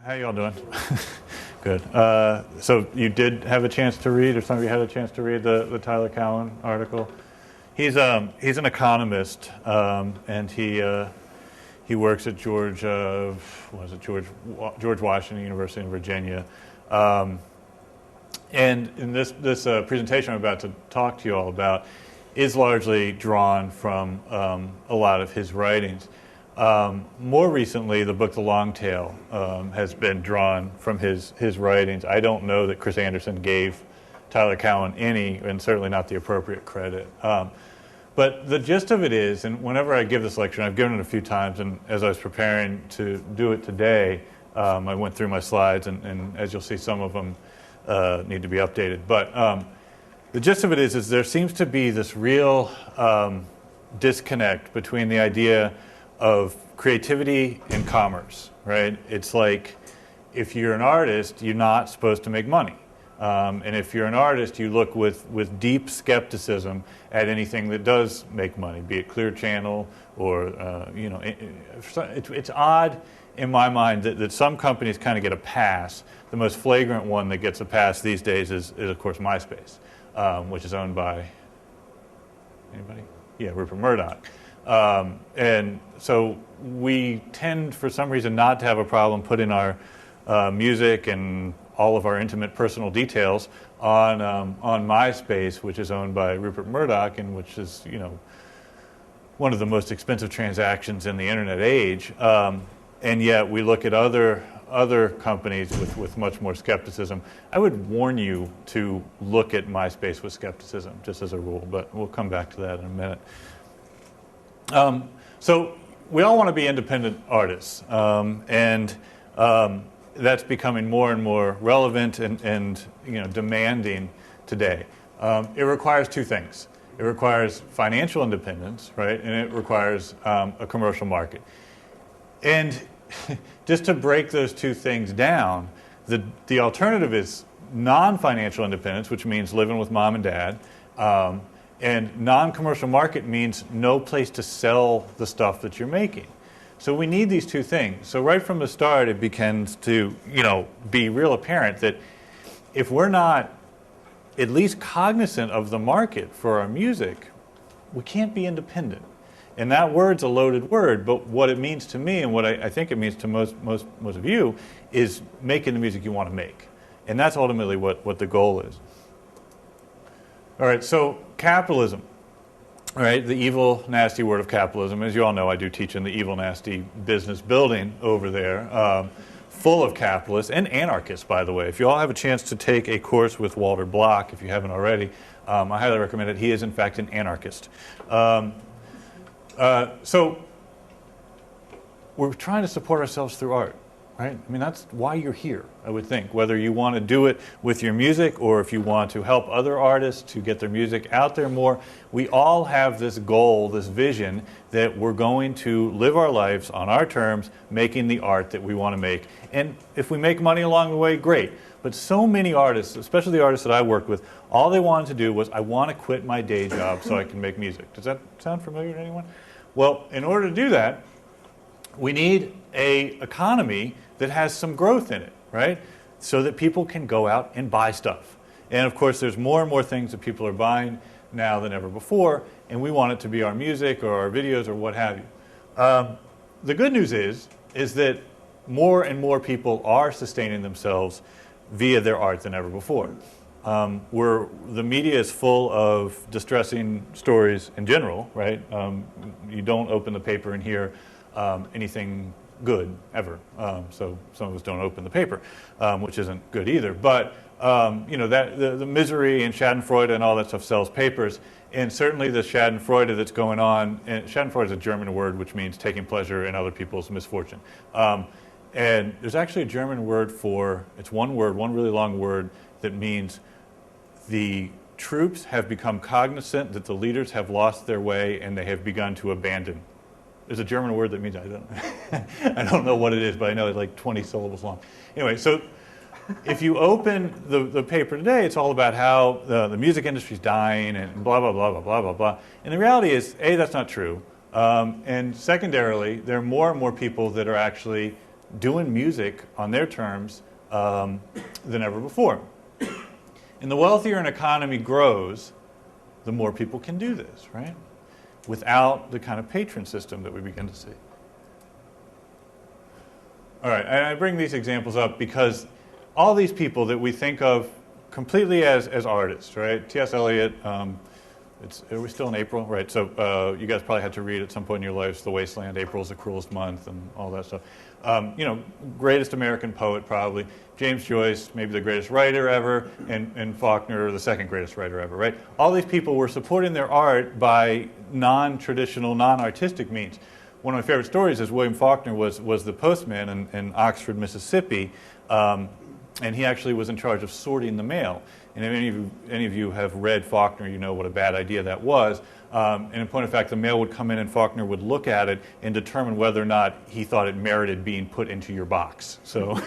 How y'all doing? Good. So you did have a chance to read, or some of you had a chance to read the Tyler Cowen article. He's an economist, and he works at George Washington University in Virginia. And in this presentation I'm about to talk to you all about is largely drawn from a lot of his writings. More recently, the book The Long Tail has been drawn from his writings. I don't know that Chris Anderson gave Tyler Cowen any, and certainly not the appropriate credit. But the gist of it is, and whenever I give this lecture, and I've given it a few times, and as I was preparing to do it today, I went through my slides, and as you'll see, some of them need to be updated. But the gist of it is there seems to be this real disconnect between the idea of creativity and commerce, right? It's like if you're an artist, you're not supposed to make money. And if you're an artist, you look with deep skepticism at anything that does make money, be it Clear Channel or, it's odd in my mind that some companies kind of get a pass. The most flagrant one that gets a pass these days is of course, MySpace, which is owned by, anybody? Yeah, Rupert Murdoch. And so we tend, for some reason, not to have a problem putting our music and all of our intimate personal details on MySpace, which is owned by Rupert Murdoch, and which is, one of the most expensive transactions in the internet age. And yet we look at other companies with much more skepticism. I would warn you to look at MySpace with skepticism, just as a rule, but we'll come back to that in a minute. So we all want to be independent artists, and that's becoming more and more relevant and demanding today. It requires two things. It requires financial independence, right, and it requires a commercial market. And just to break those two things down, the alternative is non-financial independence, which means living with mom and dad. And non-commercial market means no place to sell the stuff that you're making. So we need these two things. So right from the start, it begins to, be real apparent that if we're not at least cognizant of the market for our music, we can't be independent. And that word's a loaded word, but what it means to me, and what I think it means to most of you, is making the music you want to make. And that's ultimately what the goal is. All right, so capitalism, all right, the evil, nasty word of capitalism. As you all know, I do teach in the evil, nasty business building over there, full of capitalists and anarchists, by the way. If you all have a chance to take a course with Walter Block, if you haven't already, I highly recommend it. He is, in fact, an anarchist. So we're trying to support ourselves through art. Right? I mean, that's why you're here, I would think, whether you want to do it with your music or if you want to help other artists to get their music out there more. We all have this goal, this vision, that we're going to live our lives on our terms, making the art that we want to make. And if we make money along the way, great. But so many artists, especially the artists that I worked with, all they wanted to do was, I want to quit my day job so I can make music. Does that sound familiar to anyone? Well, in order to do that, we need an economy that has some growth in it, right? So that people can go out and buy stuff. And of course, there's more and more things that people are buying now than ever before, and we want it to be our music or our videos or what have you. The good news is that more and more people are sustaining themselves via their art than ever before. The media is full of distressing stories in general, right? You don't open the paper and hear anything good ever. So some of us don't open the paper, which isn't good either. But that the misery and Schadenfreude and all that stuff sells papers, and certainly the Schadenfreude that's going on. And Schadenfreude is a German word which means taking pleasure in other people's misfortune. And there's actually a German word for, it's one word, one really long word that means the troops have become cognizant that the leaders have lost their way and they have begun to abandon. There's a German word that means, I don't know what it is, but I know it's like 20 syllables long. Anyway, so if you open the paper today, it's all about how the music industry is dying and blah, blah, blah, blah, blah, blah, blah. And the reality is, A, that's not true. And secondarily, there are more and more people that are actually doing music on their terms than ever before. And the wealthier an economy grows, the more people can do this, right? Without the kind of patron system that we begin to see. All right, and I bring these examples up because all these people that we think of completely as artists, right? T.S. Eliot, are we still in April? Right, so you guys probably had to read at some point in your lives The Wasteland, April's the Cruelest Month, and all that stuff. Greatest American poet probably. James Joyce, maybe the greatest writer ever, and Faulkner, the second greatest writer ever, right? All these people were supporting their art by non-traditional, non-artistic means. One of my favorite stories is William Faulkner was the postman in Oxford, Mississippi, and he actually was in charge of sorting the mail. And if any of you have read Faulkner, you know what a bad idea that was. And in point of fact, the mail would come in and Faulkner would look at it and determine whether or not he thought it merited being put into your box. So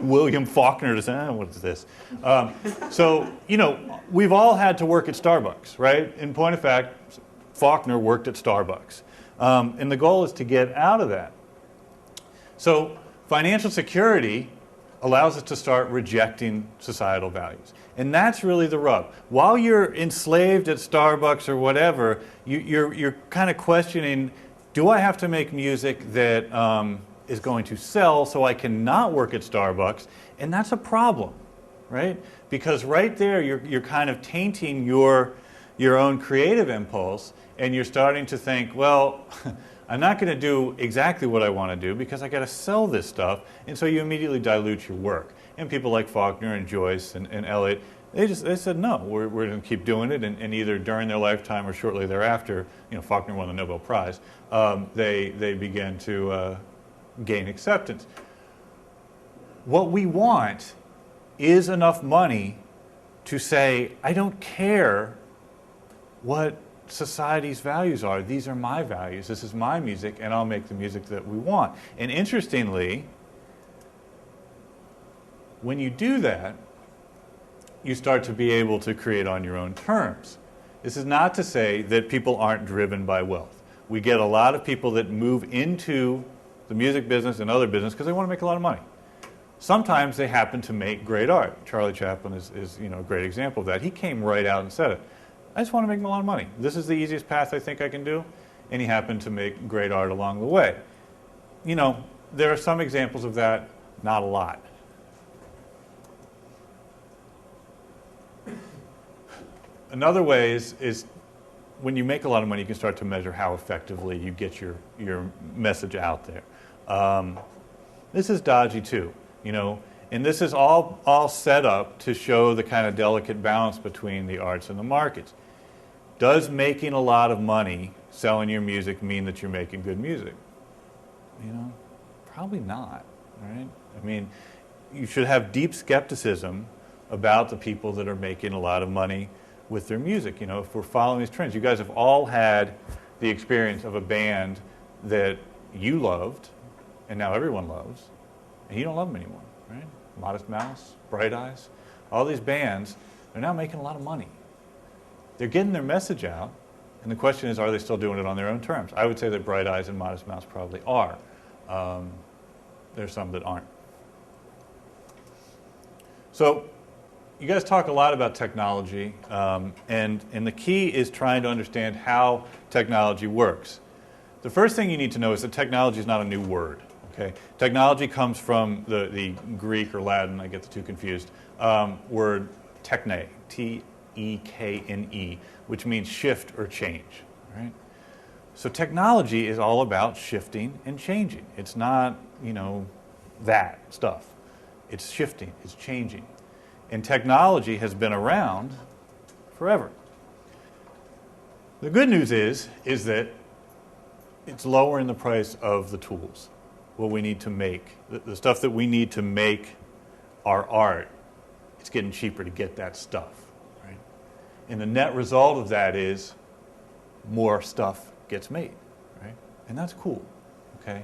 William Faulkner just said, what is this? We've all had to work at Starbucks, right? In point of fact, Faulkner worked at Starbucks. And the goal is to get out of that. So financial security allows us to start rejecting societal values. And that's really the rub. While you're enslaved at Starbucks or whatever, you're kind of questioning, do I have to make music that is going to sell so I can not work at Starbucks? And that's a problem, right? Because right there, you're kind of tainting your own creative impulse, and you're starting to think, well, I'm not going to do exactly what I want to do because I got to sell this stuff, and so you immediately dilute your work. And people like Faulkner and Joyce and Eliot, they said no, we're going to keep doing it, and either during their lifetime or shortly thereafter, Faulkner won the Nobel Prize, they began to gain acceptance. What we want is enough money to say, I don't care what society's values are. These are my values. This is my music, and I'll make the music that we want. And interestingly, when you do that, you start to be able to create on your own terms. This is not to say that people aren't driven by wealth. We get a lot of people that move into the music business and other business because they want to make a lot of money. Sometimes they happen to make great art. Charlie Chaplin is a great example of that. He came right out and said it. I just want to make a lot of money. This is the easiest path I think I can do. And he happened to make great art along the way. There are some examples of that, not a lot. Another way is when you make a lot of money, you can start to measure how effectively you get your message out there. This is dodgy too, and this is all set up to show the kind of delicate balance between the arts and the markets. Does making a lot of money selling your music mean that you're making good music? Probably not, right? I mean, you should have deep skepticism about the people that are making a lot of money with their music. If we're following these trends, you guys have all had the experience of a band that you loved and now everyone loves, and you don't love them anymore, right? Modest Mouse, Bright Eyes, all these bands, they're now making a lot of money. They're getting their message out, and the question is, are they still doing it on their own terms? I would say that Bright Eyes and Modest Mouse probably are. There's some that aren't. So you guys talk a lot about technology, and the key is trying to understand how technology works. The first thing you need to know is that technology is not a new word. Okay? Technology comes from the Greek or Latin, I get the two confused, word techne, T-E-K-N-E, which means shift or change. Right? So technology is all about shifting and changing. It's not, that stuff. It's shifting, it's changing. And technology has been around forever. The good news is that it's lowering the price of the tools, what we need to make. The stuff that we need to make our art, it's getting cheaper to get that stuff. Right? And the net result of that is more stuff gets made. Right? And that's cool. Okay?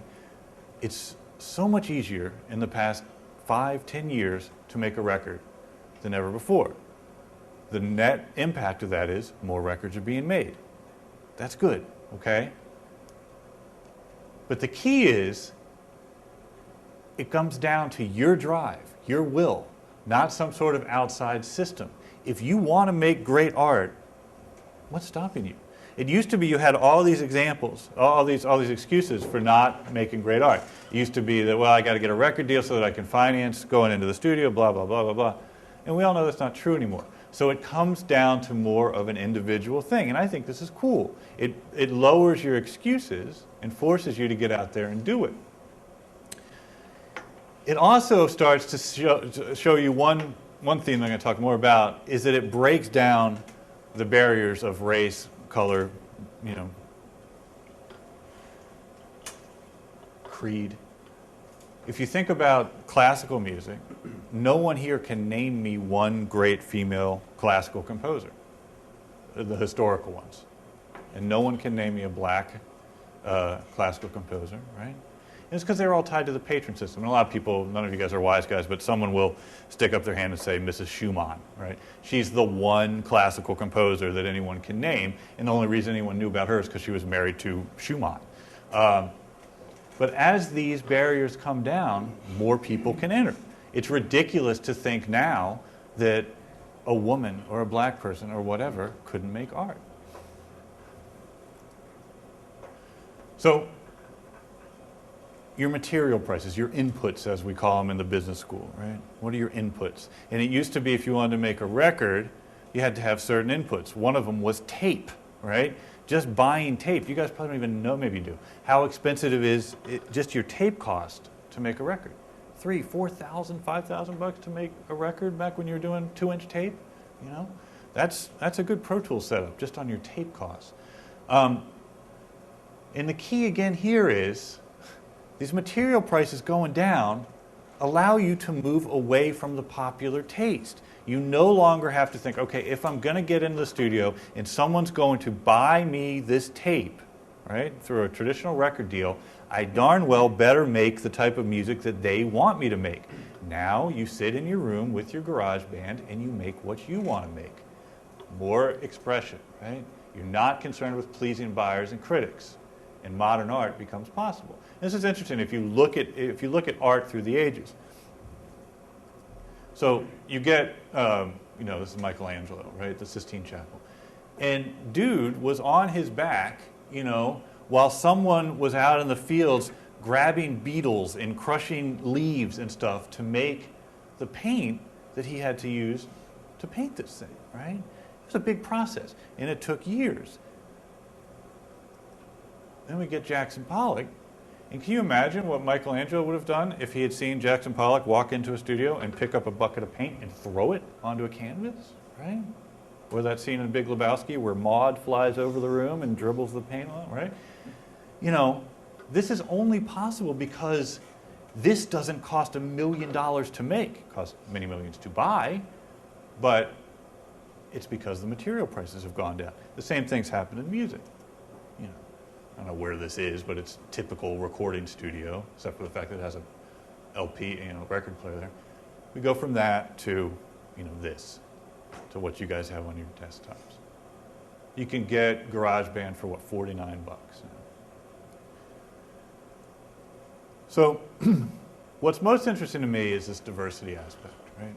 It's so much easier in the past 5-10 years to make a record than ever before. The net impact of that is more records are being made. That's good, okay? But the key is it comes down to your drive, your will, not some sort of outside system. If you want to make great art, what's stopping you? It used to be you had all these examples, all these excuses for not making great art. It used to be that, well, I got to get a record deal so that I can finance going into the studio, blah, blah, blah, blah, blah. And we all know that's not true anymore. So it comes down to more of an individual thing. And I think this is cool. It lowers your excuses and forces you to get out there and do it. It also starts to show you one theme I'm going to talk more about, is that it breaks down the barriers of race, color, creed. If you think about classical music, no one here can name me one great female classical composer, the historical ones. And no one can name me a black classical composer, right? And it's because they're all tied to the patron system. And a lot of people, none of you guys are wise guys, but someone will stick up their hand and say Mrs. Schumann, right? She's the one classical composer that anyone can name, and the only reason anyone knew about her is because she was married to Schumann. But as these barriers come down, more people can enter. It's ridiculous to think now that a woman or a black person or whatever couldn't make art. So, your material prices, your inputs, as we call them in the business school, right? What are your inputs? And it used to be if you wanted to make a record, you had to have certain inputs. One of them was tape, right? Just buying tape. You guys probably don't even know, maybe you do, how expensive it is, just your tape cost to make a record. $3,000, $4,000, $5,000 to make a record back when you were doing 2-inch tape, That's a good Pro Tools setup just on your tape costs. And the key again here is these material prices going down allow you to move away from the popular taste. You no longer have to think, okay, if I'm going to get into the studio and someone's going to buy me this tape, right, through a traditional record deal, I darn well better make the type of music that they want me to make. Now you sit in your room with your garage band and you make what you want to make. More expression, right? You're not concerned with pleasing buyers and critics. And modern art becomes possible. This is interesting if you look at art through the ages. So you get, this is Michelangelo, right? The Sistine Chapel. And dude was on his back, while someone was out in the fields grabbing beetles and crushing leaves and stuff to make the paint that he had to use to paint this thing, right? It was a big process, and it took years. Then we get Jackson Pollock. And can you imagine what Michelangelo would have done if he had seen Jackson Pollock walk into a studio and pick up a bucket of paint and throw it onto a canvas, right? Or that scene in Big Lebowski where Maude flies over the room and dribbles the paint on, right? This is only possible because this doesn't cost $1 million to make. It costs many millions to buy, but it's because the material prices have gone down. The same things happen in music. I don't know where this is, but it's typical recording studio, except for the fact that it has a LP, record player there. We go from that to, this, to what you guys have on your desktops. You can get GarageBand for what, $49. So, what's most interesting to me is this diversity aspect, right?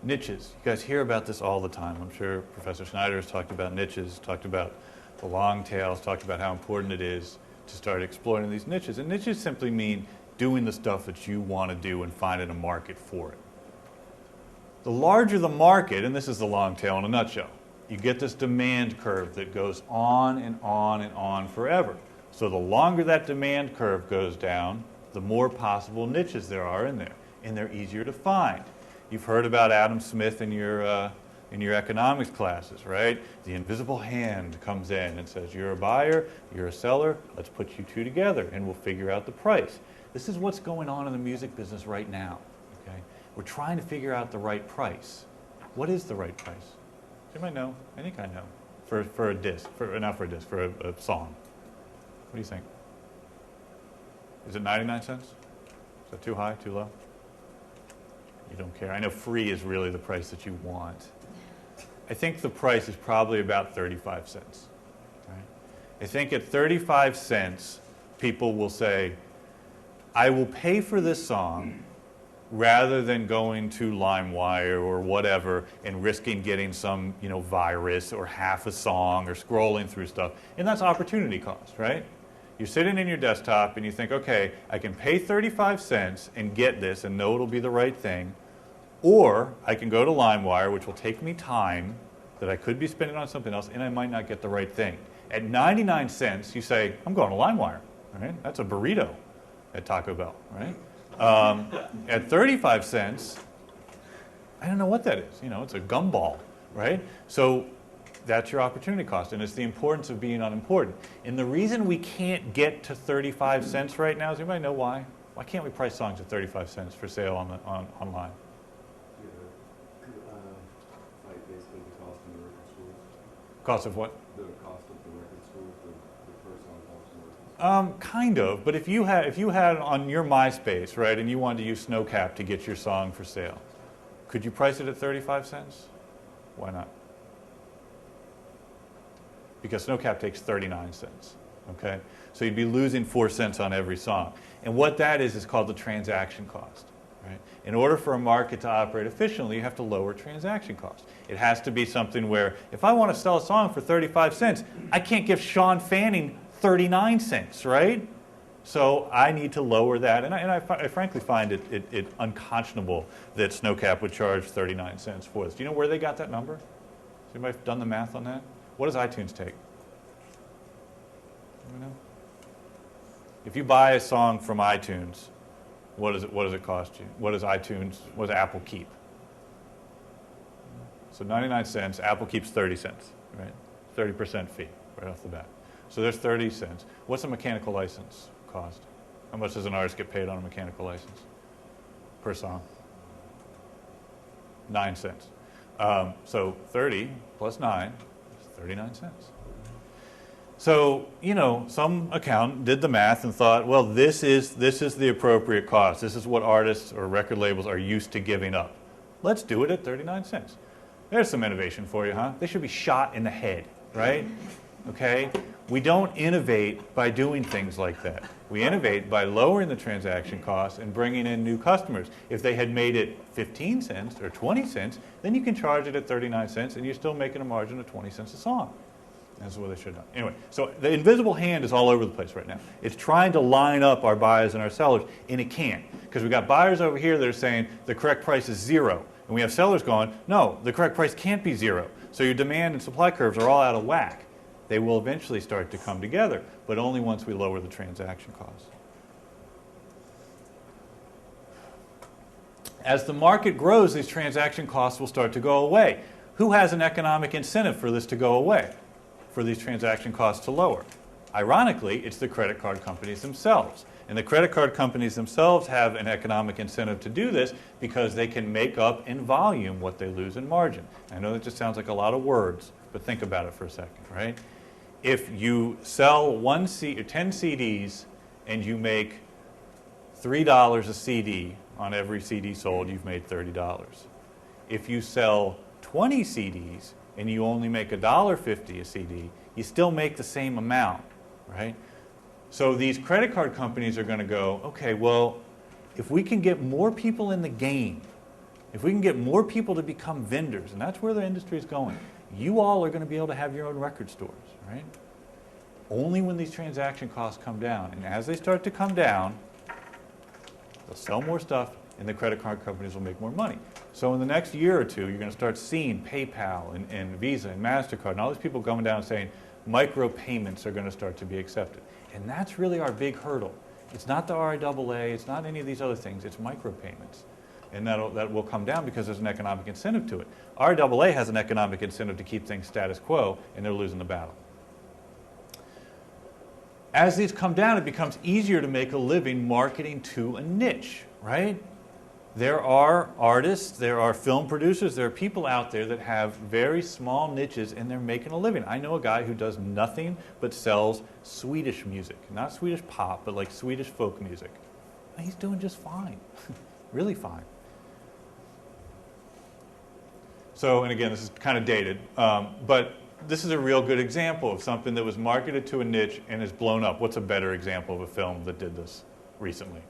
Niches. You guys hear about this all the time. I'm sure Professor Schneider has talked about niches, talked about the long tails, talked about how important it is to start exploring these niches. And niches simply mean doing the stuff that you want to do and finding a market for it. The larger the market, and this is the long tail in a nutshell, you get this demand curve that goes on and on and on forever. So the longer that demand curve goes down, the more possible niches there are in there, and they're easier to find. You've heard about Adam Smith in your economics classes, right? The invisible hand comes in and says, you're a buyer, you're a seller, let's put you two together and we'll figure out the price. This is what's going on in the music business right now, okay? We're trying to figure out the right price. What is the right price? Does anybody know? I think I know. For a disc, not for a disc, for a song. What do you think? Is it 99 cents? Is that too high, too low? You don't care. I know free is really the price that you want. I think the price is probably about 35 cents. Right? I think at 35 cents, people will say, I will pay for this song rather than going to LimeWire or whatever and risking getting some, virus or half a song or scrolling through stuff. And that's opportunity cost, right? You're sitting in your desktop and you think, okay, I can pay 35 cents and get this and know it'll be the right thing, or I can go to LimeWire, which will take me time that I could be spending on something else, and I might not get the right thing. At 99 cents, you say, I'm going to LimeWire, right? That's a burrito at Taco Bell, right? At 35 cents, I don't know what that is. It's a gumball, right? So that's your opportunity cost, and it's the importance of being unimportant. And the reason we can't get to 35 cents right now, does anybody know why? Why can't we price songs at 35 cents for sale online? Like basically the cost of the record stores. Cost of what? The cost of the record stores, the first song cost more. Kind of, but if you had on your MySpace, right, and you wanted to use Snowcap to get your song for sale, could you price it at 35 cents? Why not? Because Snowcap takes 39 cents, okay? So you'd be losing 4 cents on every song. And what that is called the transaction cost, right? In order for a market to operate efficiently, you have to lower transaction costs. It has to be something where if I want to sell a song for 35 cents, I can't give Sean Fanning 39 cents, right? So I need to lower that. And I frankly find it unconscionable that Snowcap would charge 39 cents for this. Do you know where they got that number? Has anybody done the math on that? What does iTunes take? Know? If you buy a song from iTunes, what does it cost you? What does Apple keep? So 99 cents, Apple keeps 30 cents, right? 30% fee right off the bat. So there's 30 cents. What's a mechanical license cost? How much does an artist get paid on a mechanical license per song? 9 cents. So 30 plus 9 is 39 cents. So, some accountant did the math and thought, well, this is the appropriate cost. This is what artists or record labels are used to giving up. Let's do it at 39 cents. There's some innovation for you, huh? They should be shot in the head, right? Okay? We don't innovate by doing things like that. We innovate by lowering the transaction costs and bringing in new customers. If they had made it 15 cents or 20 cents, then you can charge it at 39 cents and you're still making a margin of 20 cents a song. That's what they should have done. Anyway, so the invisible hand is all over the place right now. It's trying to line up our buyers and our sellers, and it can't. Because we've got buyers over here that are saying the correct price is 0. And we have sellers going, no, the correct price can't be 0. So your demand and supply curves are all out of whack. They will eventually start to come together, but only once we lower the transaction costs. As the market grows, these transaction costs will start to go away. Who has an economic incentive for this to go away? For these transaction costs to lower? Ironically, it's the credit card companies themselves. And the credit card companies themselves have an economic incentive to do this because they can make up in volume what they lose in margin. I know that just sounds like a lot of words, but think about it for a second, right? If you sell 10 CDs and you make $3 a CD on every CD sold, you've made $30. If you sell 20 CDs and you only make $1.50 a CD, you still make the same amount, right? So these credit card companies are going to go, okay, well, if we can get more people in the game, if we can get more people to become vendors, and that's where the industry is going, you all are going to be able to have your own record stores, right? Only when these transaction costs come down. And as they start to come down, they'll sell more stuff, and the credit card companies will make more money. So in the next year or two, you're going to start seeing PayPal and Visa and MasterCard and all these people going down and saying micropayments are going to start to be accepted. And that's really our big hurdle. It's not the RIAA, it's not any of these other things, it's micropayments. And that will come down because there's an economic incentive to it. RIAA has an economic incentive to keep things status quo, and they're losing the battle. As these come down, it becomes easier to make a living marketing to a niche, right? There are artists, there are film producers, there are people out there that have very small niches and they're making a living. I know a guy who does nothing but sells Swedish music. Not Swedish pop, but like Swedish folk music. And he's doing just fine, really fine. So, and again, this is kind of dated, but this is a real good example of something that was marketed to a niche and has blown up. What's a better example of a film that did this recently?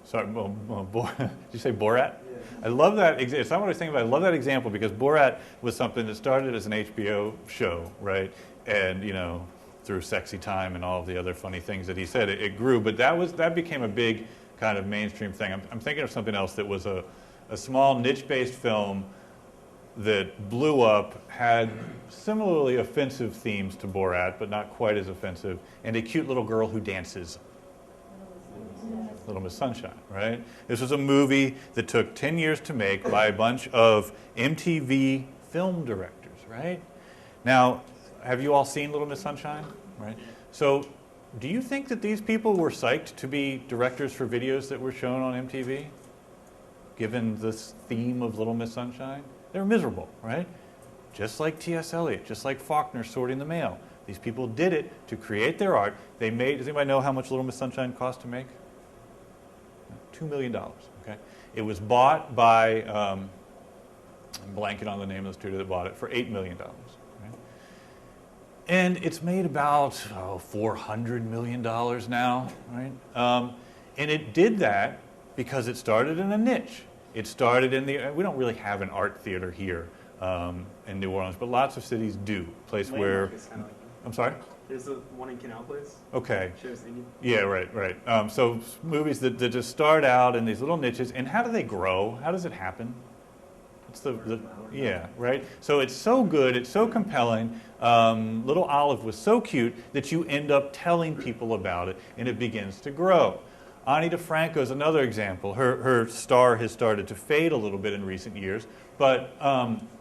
Sorry, did you say Borat? Yeah. I love that. It's not what I was thinking about. I love that example because Borat was something that started as an HBO show, right? And, you know, through Sexy Time and all of the other funny things that he said, it grew. But that became a big kind of mainstream thing. I'm thinking of something else that was a small niche-based film that blew up, had similarly offensive themes to Borat, but not quite as offensive, and a cute little girl who dances. Little Miss Sunshine, right? This was a movie that took 10 years to make by a bunch of MTV film directors, right? Now, have you all seen Little Miss Sunshine? Right? So, do you think that these people were psyched to be directors for videos that were shown on MTV? Given this theme of Little Miss Sunshine? They were miserable, right? Just like T.S. Eliot, just like Faulkner sorting the mail. These people did it to create their art. They made, does anybody know how much Little Miss Sunshine cost to make? $2 million, okay? It was bought by, I'm blanking on the name of the studio that bought it, for $8 million, right? And it's made about, $400 million now, right? And it did that because it started in a niche. It started in the, we don't really have an art theater here in New Orleans, but lots of cities do. A place where, I'm sorry? There's the one in Canal Place. Okay. Yeah, right. So movies that just start out in these little niches, and how do they grow? How does it happen? It's yeah, right? So it's so good, it's so compelling. Little Olive was so cute that you end up telling people about it, and it begins to grow. Ani DeFranco is another example. Her star has started to fade a little bit in recent years, but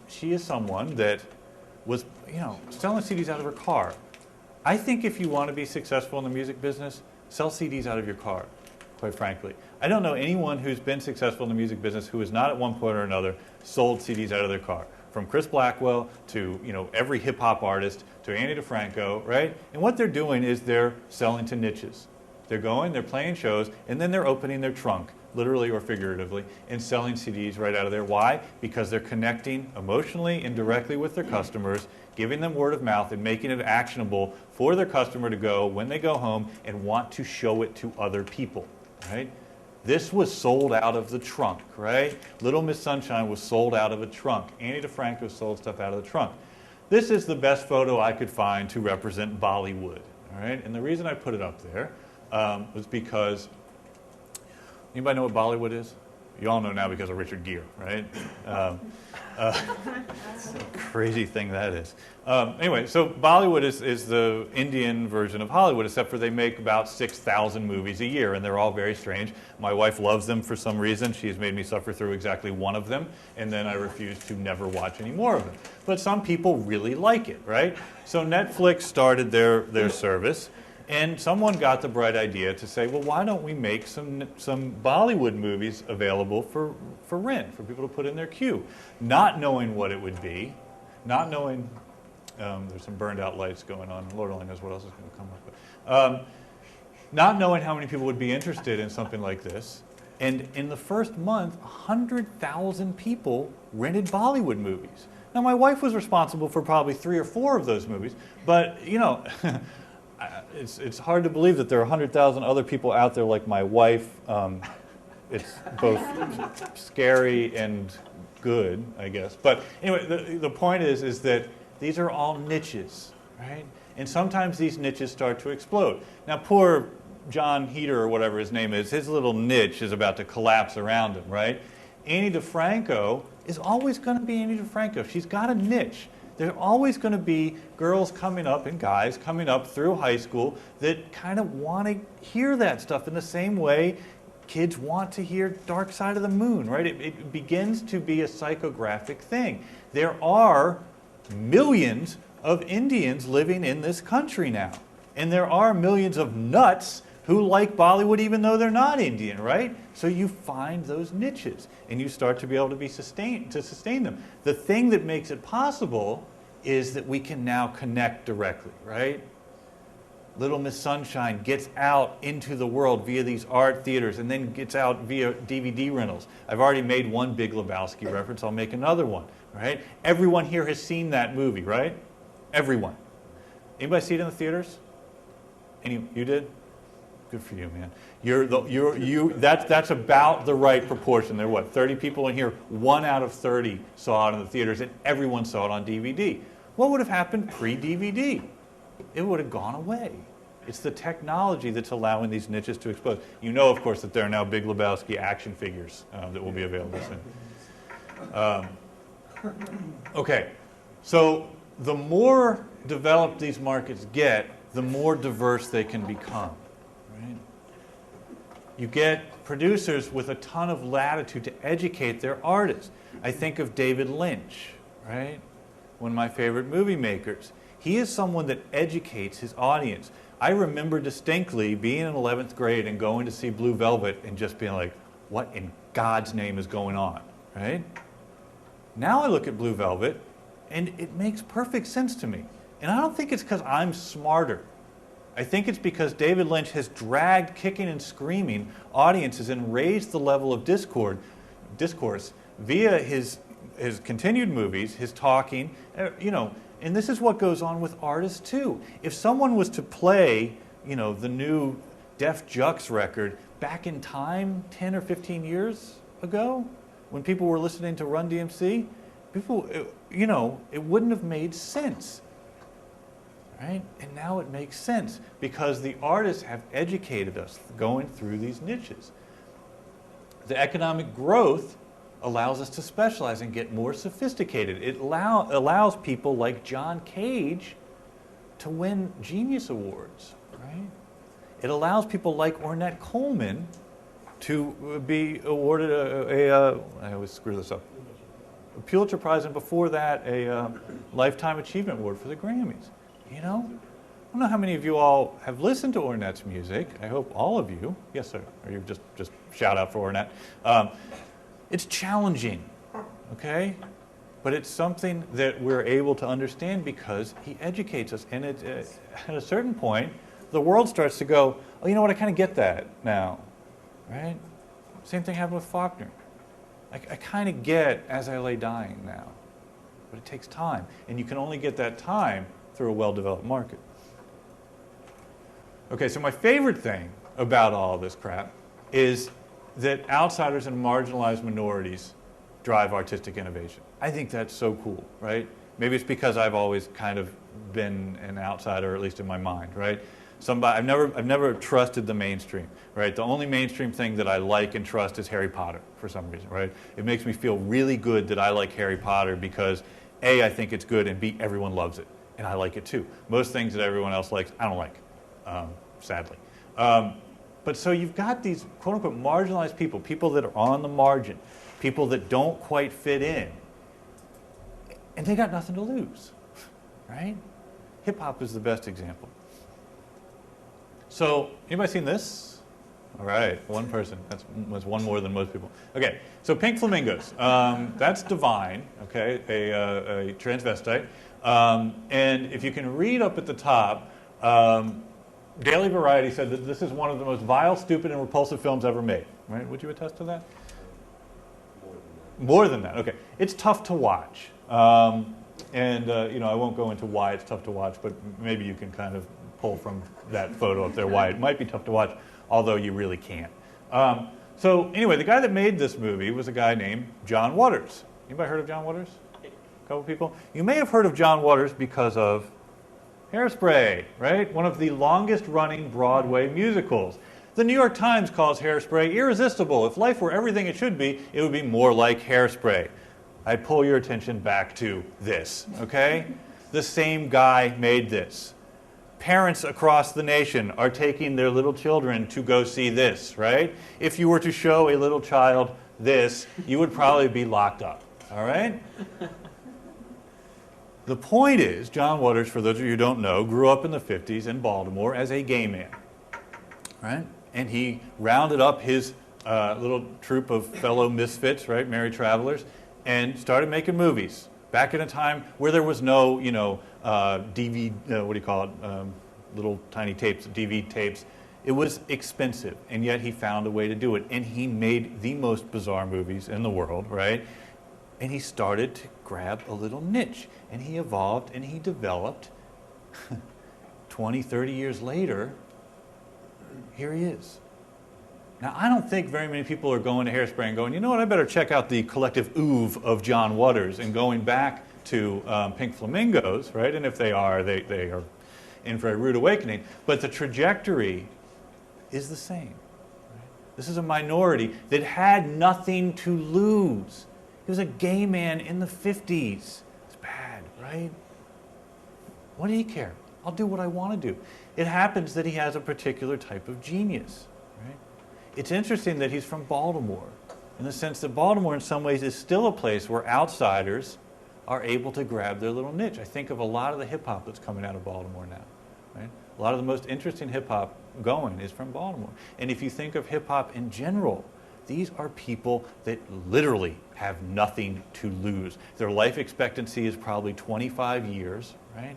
she is someone that was, selling CDs out of her car. I think if you want to be successful in the music business, sell CDs out of your car, quite frankly. I don't know anyone who's been successful in the music business who has not at one point or another sold CDs out of their car. From Chris Blackwell to every hip-hop artist to Ani DeFranco, right? And what they're doing is they're selling to niches. They're playing shows, and then they're opening their trunk, literally or figuratively, and selling CDs right out of there. Why? Because they're connecting emotionally and directly with their customers, giving them word of mouth and making it actionable for their customer to go when they go home and want to show it to other people, right? This was sold out of the trunk, right? Little Miss Sunshine was sold out of a trunk. Ani DeFranco sold stuff out of the trunk. This is the best photo I could find to represent Bollywood, all right? And the reason I put it up there was because, anybody know what Bollywood is? You all know now because of Richard Gere, right? Crazy thing that is. Anyway, so Bollywood is the Indian version of Hollywood, except for they make about 6,000 movies a year, and they're all very strange. My wife loves them for some reason. She has made me suffer through exactly one of them, and then I refuse to never watch any more of them. But some people really like it, right? So Netflix started their service, and someone got the bright idea to say, well, why don't we make some Bollywood movies available for rent, for people to put in their queue? Not knowing what it would be, not knowing, there's some burned out lights going on, Lord only knows what else is going to come up with. Not knowing how many people would be interested in something like this. And in the first month, 100,000 people rented Bollywood movies. Now, my wife was responsible for probably 3 or 4 of those movies, but, it's hard to believe that there are 100,000 other people out there like my wife. It's both scary and good, I guess. But anyway, the point is that these are all niches, right? And sometimes these niches start to explode. Now, poor John Heater, or whatever his name is, his little niche is about to collapse around him, right? Ani DeFranco is always going to be Ani DeFranco. She's got a niche. There are always going to be girls coming up and guys coming up through high school that kind of want to hear that stuff in the same way kids want to hear Dark Side of the Moon, right? It begins to be a psychographic thing. There are millions of Indians living in this country now. And there are millions of nuts who like Bollywood even though they're not Indian, right? So you find those niches and you start to be able to sustain them. The thing that makes it possible is that we can now connect directly, right? Little Miss Sunshine gets out into the world via these art theaters and then gets out via DVD rentals. I've already made one Big Lebowski reference. I'll make another one, right? Everyone here has seen that movie, right? Everyone. Anybody see it in the theaters? You did? Good for you, man. That's about the right proportion. There are, what, 30 people in here? 1 out of 30 saw it in the theaters, and everyone saw it on DVD. What would have happened pre-DVD? It would have gone away. It's the technology that's allowing these niches to explode. You know, of course, that there are now Big Lebowski action figures that will be available soon. Okay, so the more developed these markets get, the more diverse they can become. Right? You get producers with a ton of latitude to educate their artists. I think of David Lynch, right? One of my favorite movie makers. He is someone that educates his audience. I remember distinctly being in 11th grade and going to see Blue Velvet and just being like, what in God's name is going on, right? Now I look at Blue Velvet and it makes perfect sense to me. And I don't think it's because I'm smarter. I think it's because David Lynch has dragged kicking and screaming audiences and raised the level of discourse via his continued movies, his talking, and this is what goes on with artists too. If someone was to play, the new Def Jux record back in time, 10 or 15 years ago, when people were listening to Run DMC, it wouldn't have made sense. Right? And now it makes sense because the artists have educated us going through these niches. The economic growth allows us to specialize and get more sophisticated. It allows people like John Cage to win Genius Awards. Right? It allows people like Ornette Coleman to be awarded I always screw this up, a Pulitzer Prize, and before that a Lifetime Achievement Award for the Grammys. I don't know how many of you all have listened to Ornette's music. I hope all of you. Yes, sir. Or you just shout out for Ornette. It's challenging, okay? But it's something that we're able to understand because he educates us. And at a certain point, the world starts to go, oh, you know what, I kind of get that now, right? Same thing happened with Faulkner. I kind of get As I Lay Dying now. But it takes time. And you can only get that time through a well-developed market. Okay, so my favorite thing about all this crap is that outsiders and marginalized minorities drive artistic innovation. I think that's so cool, right? Maybe it's because I've always kind of been an outsider, at least in my mind, right? I've never trusted the mainstream, right? The only mainstream thing that I like and trust is Harry Potter for some reason, right? It makes me feel really good that I like Harry Potter because A, I think it's good, and B, everyone loves it. And I like it too. Most things that everyone else likes, I don't like, sadly. But so you've got these quote-unquote marginalized people that are on the margin, people that don't quite fit in, and they got nothing to lose, right? Hip-hop is the best example. So, anybody seen this? All right, one person. That's one more than most people. Okay, so Pink Flamingos. That's Divine, okay, a transvestite. And if you can read up at the top, Daily Variety said that this is one of the most vile, stupid, and repulsive films ever made. Right? Would you attest to that? More than that. Okay. It's tough to watch. I won't go into why it's tough to watch, but maybe you can kind of pull from that photo up there why it might be tough to watch, although you really can't. So anyway, the guy that made this movie was a guy named John Waters. Anybody heard of John Waters? A couple people? You may have heard of John Waters because of Hairspray, right? One of the longest running Broadway musicals. The New York Times calls Hairspray irresistible. If life were everything it should be, it would be more like Hairspray. I pull your attention back to this, okay? The same guy made this. Parents across the nation are taking their little children to go see this, right? If you were to show a little child this, you would probably be locked up, all right? The point is, John Waters, for those of you who don't know, grew up in the 50s in Baltimore as a gay man, right? And he rounded up his little troupe of fellow misfits, right, merry travelers, and started making movies. Back in a time where there was no, little tiny tapes, DV tapes. It was expensive, and yet he found a way to do it. And he made the most bizarre movies in the world, right? And he started to grab a little niche. And he evolved and he developed. 20, 30 years later, here he is. Now, I don't think very many people are going to Hairspray and going, you know what, I better check out the collective oeuvre of John Waters and going back to Pink Flamingos, right? And if they are, they are in for a rude awakening. But the trajectory is the same. Right? This is a minority that had nothing to lose. He was a gay man in the 50s. It's bad, right? What did he care? I'll do what I want to do. It happens that he has a particular type of genius. Right? It's interesting that he's from Baltimore, in the sense that Baltimore in some ways is still a place where outsiders are able to grab their little niche. I think of a lot of the hip-hop that's coming out of Baltimore now. Right? A lot of the most interesting hip-hop going is from Baltimore. And if you think of hip-hop in general, these are people that literally have nothing to lose. Their life expectancy is probably 25 years, right?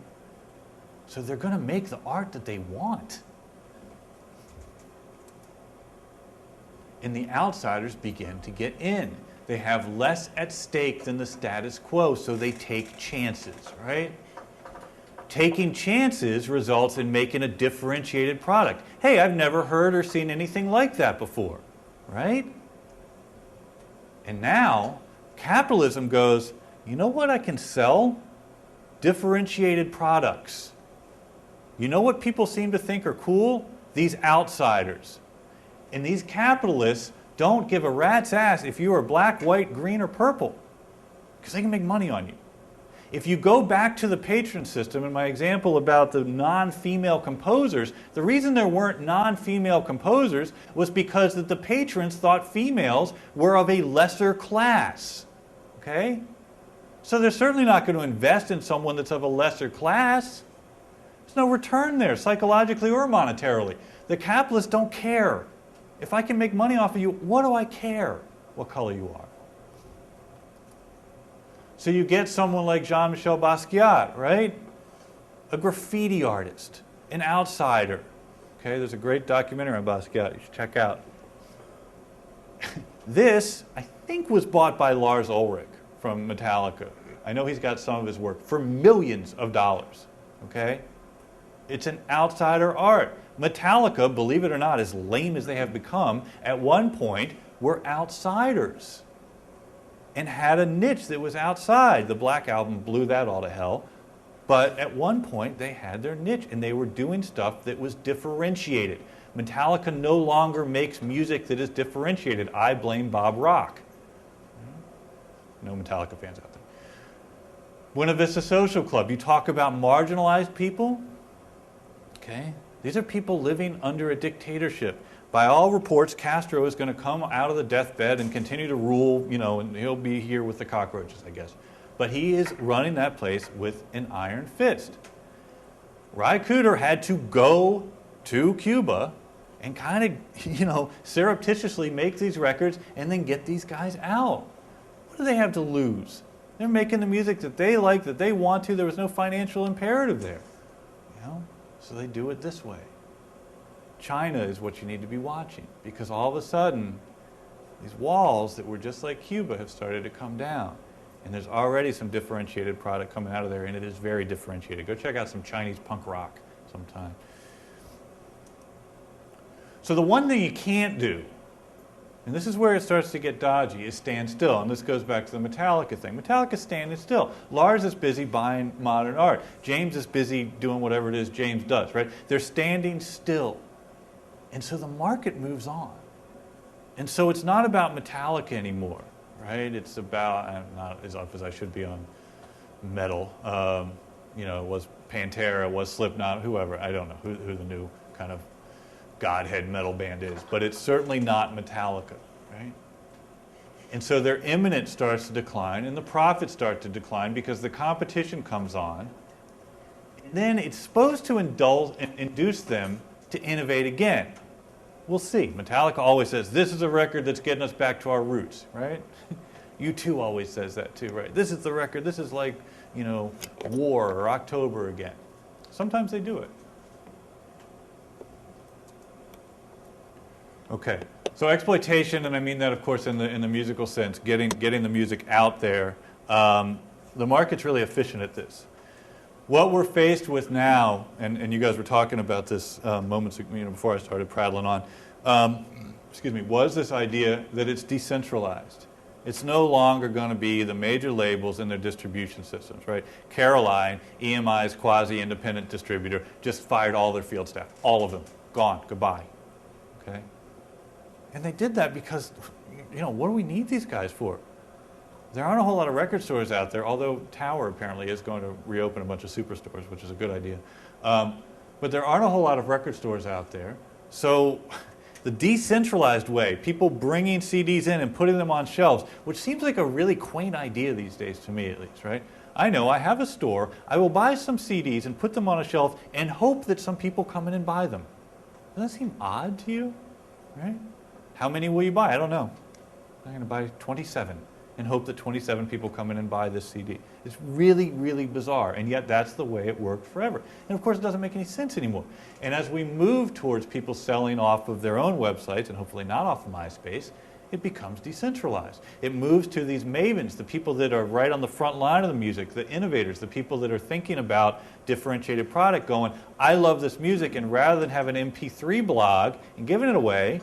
So they're going to make the art that they want. And the outsiders begin to get in. They have less at stake than the status quo, so they take chances, right? Taking chances results in making a differentiated product. Hey, I've never heard or seen anything like that before, right? And now, capitalism goes, you know what I can sell? Differentiated products. You know what people seem to think are cool? These outsiders. And these capitalists don't give a rat's ass if you are black, white, green, or purple, because they can make money on you. If you go back to the patron system, in my example about the non-female composers, the reason there weren't non-female composers was because that the patrons thought females were of a lesser class. Okay? So they're certainly not going to invest in someone that's of a lesser class. There's no return there, psychologically or monetarily. The capitalists don't care. If I can make money off of you, what do I care what color you are? So you get someone like Jean-Michel Basquiat, right? A graffiti artist, an outsider. Okay, there's a great documentary on Basquiat you should check out. This, I think, was bought by Lars Ulrich from Metallica. I know he's got some of his work for millions of dollars. Okay? It's an outsider art. Metallica, believe it or not, as lame as they have become, at one point were outsiders and had a niche that was outside. The Black Album blew that all to hell. But at one point, they had their niche, and they were doing stuff that was differentiated. Metallica no longer makes music that is differentiated. I blame Bob Rock. No Metallica fans out there. Buena Vista Social Club, you talk about marginalized people. Okay? These are people living under a dictatorship. By all reports, Castro is going to come out of the deathbed and continue to rule, and he'll be here with the cockroaches, I guess. But he is running that place with an iron fist. Ry Cooder had to go to Cuba and kind of, surreptitiously make these records and then get these guys out. What do they have to lose? They're making the music that they like, that they want to. There was no financial imperative there. So they do it this way. China is what you need to be watching, because all of a sudden, these walls that were just like Cuba have started to come down. And there's already some differentiated product coming out of there, and it is very differentiated. Go check out some Chinese punk rock sometime. So the one thing you can't do, and this is where it starts to get dodgy, is stand still. And this goes back to the Metallica thing. Metallica's standing still. Lars is busy buying modern art. James is busy doing whatever it is James does, right? They're standing still. And so the market moves on. And so it's not about Metallica anymore, right? It's about, I'm not as up as I should be on metal. It was Pantera, it was Slipknot, whoever. I don't know who the new kind of godhead metal band is. But it's certainly not Metallica, right? And so their imminence starts to decline, and the profits start to decline because the competition comes on. And then it's supposed to induce them to innovate again. We'll see. Metallica always says, this is a record that's getting us back to our roots, right? U2 always says that too, right? This is the record, this is like, War or October again. Sometimes they do it. Okay, So exploitation, and I mean that, of course, in the musical sense, getting the music out there. The market's really efficient at this. What we're faced with now, and you guys were talking about this moments before I started prattling on, was this idea that it's decentralized. It's no longer going to be the major labels and their distribution systems, right? Caroline, EMI's quasi-independent distributor, just fired all their field staff, all of them, gone, goodbye, okay? And they did that because, what do we need these guys for? There aren't a whole lot of record stores out there, although Tower apparently is going to reopen a bunch of superstores, which is a good idea. But there aren't a whole lot of record stores out there. So the decentralized way, people bringing CDs in and putting them on shelves, which seems like a really quaint idea these days to me at least, right? I know, I have a store, I will buy some CDs and put them on a shelf and hope that some people come in and buy them. Doesn't that seem odd to you, right? How many will you buy? I don't know. I'm going to buy 27 and hope that 27 people come in and buy this CD. It's really, really bizarre, and yet that's the way it worked forever. And of course, it doesn't make any sense anymore. And as we move towards people selling off of their own websites, and hopefully not off of MySpace, it becomes decentralized. It moves to these mavens, the people that are right on the front line of the music, the innovators, the people that are thinking about differentiated product going, I love this music, and rather than have an MP3 blog and giving it away,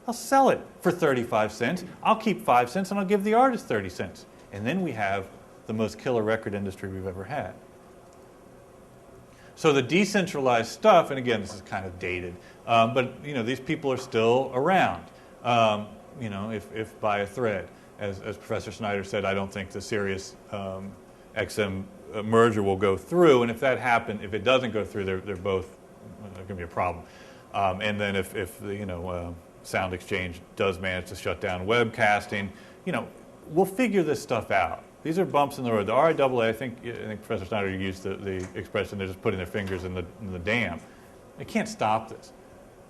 I'll sell it for 35 cents. I'll keep 5 cents and I'll give the artist 30 cents. And then we have the most killer record industry we've ever had. So the decentralized stuff, and again, this is kind of dated, but these people are still around. If by a thread, as Professor Snyder said, I don't think the Sirius XM merger will go through. And if that happens, if it doesn't go through, they're both going to be a problem. And then if the Sound Exchange does manage to shut down webcasting, we'll figure this stuff out. These are bumps in the road. The RIAA, I think Professor Snyder used the expression, they're just putting their fingers in the dam. They can't stop this.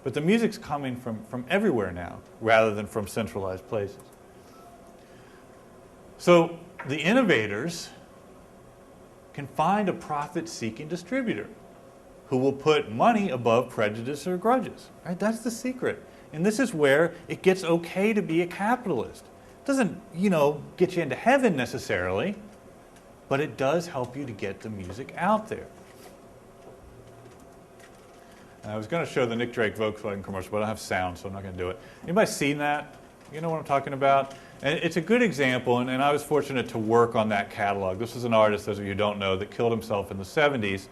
But the music's coming from everywhere now, rather than from centralized places. So the innovators can find a profit-seeking distributor who will put money above prejudice or grudges. Right? That's the secret. And this is where it gets okay to be a capitalist. It doesn't, get you into heaven necessarily, but it does help you to get the music out there. I was going to show the Nick Drake Volkswagen commercial, but I don't have sound, so I'm not going to do it. Anybody seen that? You know what I'm talking about? And it's a good example, and I was fortunate to work on that catalog. This was an artist, those of you who don't know, that killed himself in the 70s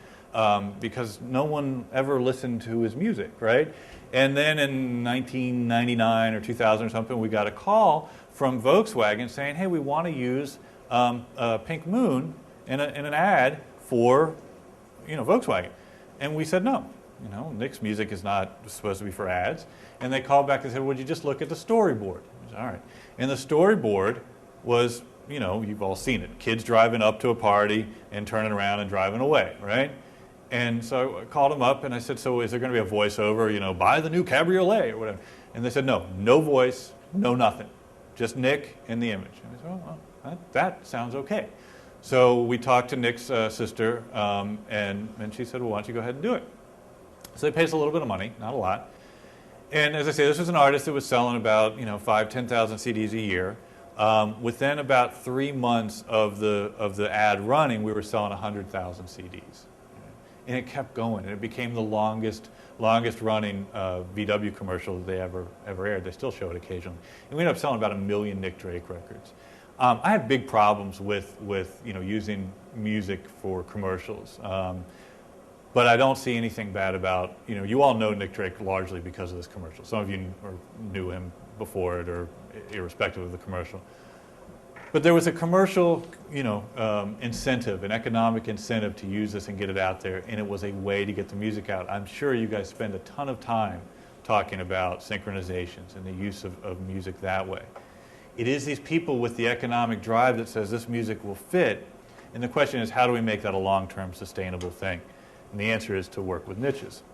because no one ever listened to his music, right? And then in 1999 or 2000 or something, we got a call from Volkswagen saying, hey, we want to use Pink Moon in an ad for Volkswagen. And we said no. Nick's music is not supposed to be for ads. And they called back and said, would you just look at the storyboard? I said, all right. And the storyboard was, you've all seen it. Kids driving up to a party and turning around and driving away, right? And so I called them up and I said, so is there going to be a voiceover, buy the new cabriolet or whatever? And they said, no voice, no nothing. Just Nick and the image. And I said, well, that sounds okay. So we talked to Nick's sister and she said, well, why don't you go ahead and do it? So they paid us a little bit of money, not a lot. And as I say, this was an artist that was selling about 5,000, 10,000 CDs a year. Within about 3 months of the ad running, we were selling 100,000 CDs. And it kept going, and it became the longest running VW commercial that they ever aired. They still show it occasionally. And we ended up selling about 1 million Nick Drake records. I have big problems with using music for commercials. But I don't see anything bad about, you all know Nick Drake largely because of this commercial. Some of you knew him before it or irrespective of the commercial. But there was a commercial, incentive, an economic incentive to use this and get it out there, and it was a way to get the music out. I'm sure you guys spend a ton of time talking about synchronizations and the use of music that way. It is these people with the economic drive that says this music will fit, and the question is, how do we make that a long-term sustainable thing? And the answer is to work with niches.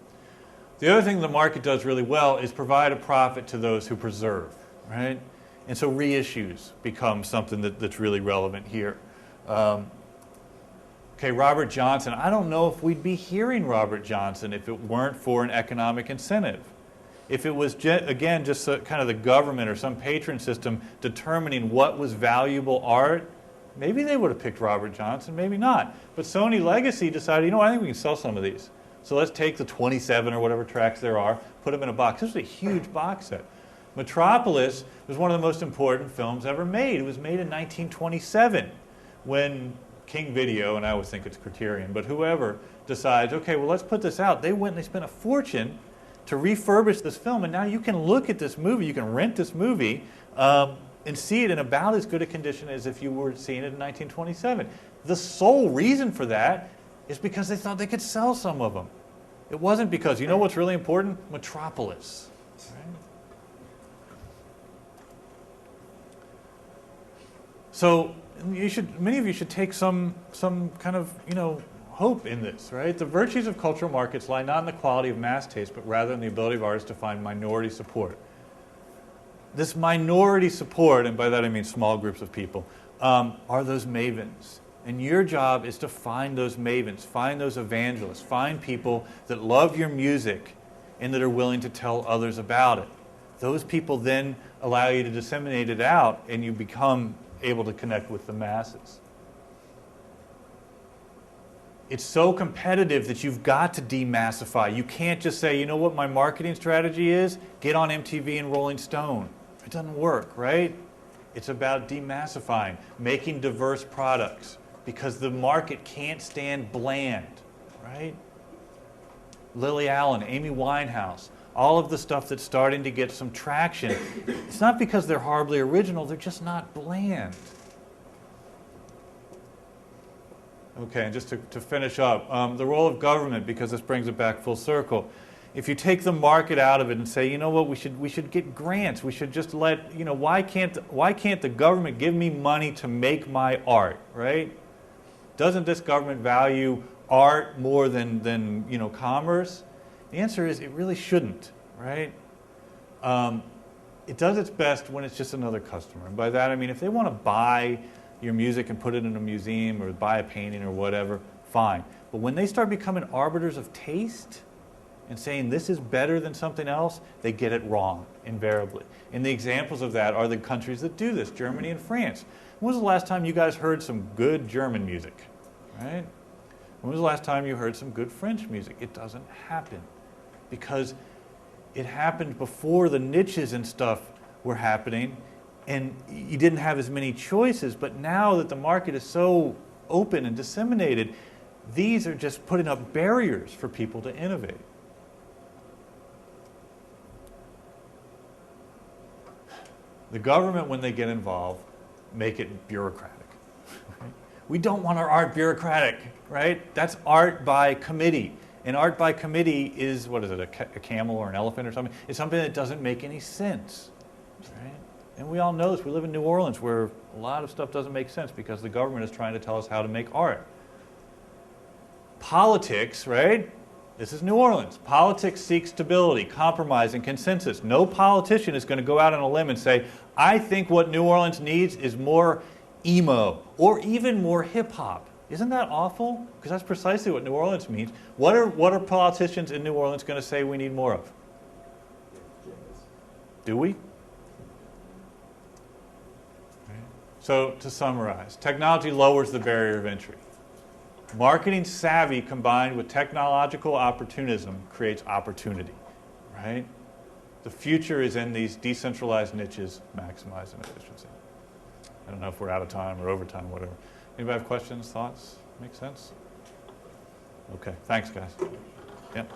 The other thing the market does really well is provide a profit to those who preserve, right? And so reissues become something that's really relevant here. Okay, Robert Johnson. I don't know if we'd be hearing Robert Johnson if it weren't for an economic incentive. If it was, again, just kind of the government or some patron system determining what was valuable art, maybe they would have picked Robert Johnson, maybe not. But Sony Legacy decided, I think we can sell some of these. So let's take the 27 or whatever tracks there are, put them in a box. This was a huge box set. Metropolis was one of the most important films ever made. It was made in 1927 when King Video, and I always think it's Criterion, but whoever decides, okay, well, let's put this out. They went and they spent a fortune to refurbish this film, and now you can look at this movie, you can rent this movie, and see it in about as good a condition as if you were seeing it in 1927. The sole reason for that is because they thought they could sell some of them. It wasn't because, you know what's really important? Metropolis. Right? So many of you should take some kind of, hope in this, right? The virtues of cultural markets lie not in the quality of mass taste, but rather in the ability of artists to find minority support. This minority support, and by that I mean small groups of people, are those mavens. And your job is to find those mavens, find those evangelists, find people that love your music and that are willing to tell others about it. Those people then allow you to disseminate it out, and you become able to connect with the masses. It's so competitive that you've got to demassify. You can't just say, you know what my marketing strategy is? Get on MTV and Rolling Stone. It doesn't work, right? It's about demassifying, making diverse products, because the market can't stand bland, right? Lily Allen, Amy Winehouse, all of the stuff that's starting to get some traction. It's not because they're horribly original, they're just not bland. Okay, and just to finish up, the role of government, because this brings it back full circle. If you take the market out of it and say, you know what, we should get grants. We should just let, why can't the government give me money to make my art, right? Doesn't this government value art more than commerce? The answer is it really shouldn't, right? It does its best when it's just another customer. And by that I mean if they want to buy your music and put it in a museum or buy a painting or whatever, fine. But when they start becoming arbiters of taste and saying this is better than something else, they get it wrong, invariably. And the examples of that are the countries that do this, Germany and France. When was the last time you guys heard some good German music, right? When was the last time you heard some good French music? It doesn't happen because it happened before the niches and stuff were happening, and you didn't have as many choices. But now that the market is so open and disseminated, these are just putting up barriers for people to innovate. The government, when they get involved, make it bureaucratic. Right? We don't want our art bureaucratic, right? That's art by committee. And art by committee is, what is it, a camel or an elephant or something? It's something that doesn't make any sense, right? And we all know this. We live in New Orleans where a lot of stuff doesn't make sense because the government is trying to tell us how to make art. Politics, right? This is New Orleans. Politics seeks stability, compromise, and consensus. No politician is going to go out on a limb and say, I think what New Orleans needs is more emo or even more hip-hop. Isn't that awful? Because that's precisely what New Orleans means. What are politicians in New Orleans going to say we need more of? Do we? So to summarize, technology lowers the barrier of entry. Marketing savvy combined with technological opportunism creates opportunity, right? The future is in these decentralized niches, maximizing efficiency. I don't know if we're out of time or over time, whatever. Anybody have questions, thoughts? Make sense? Okay, thanks guys. Yep.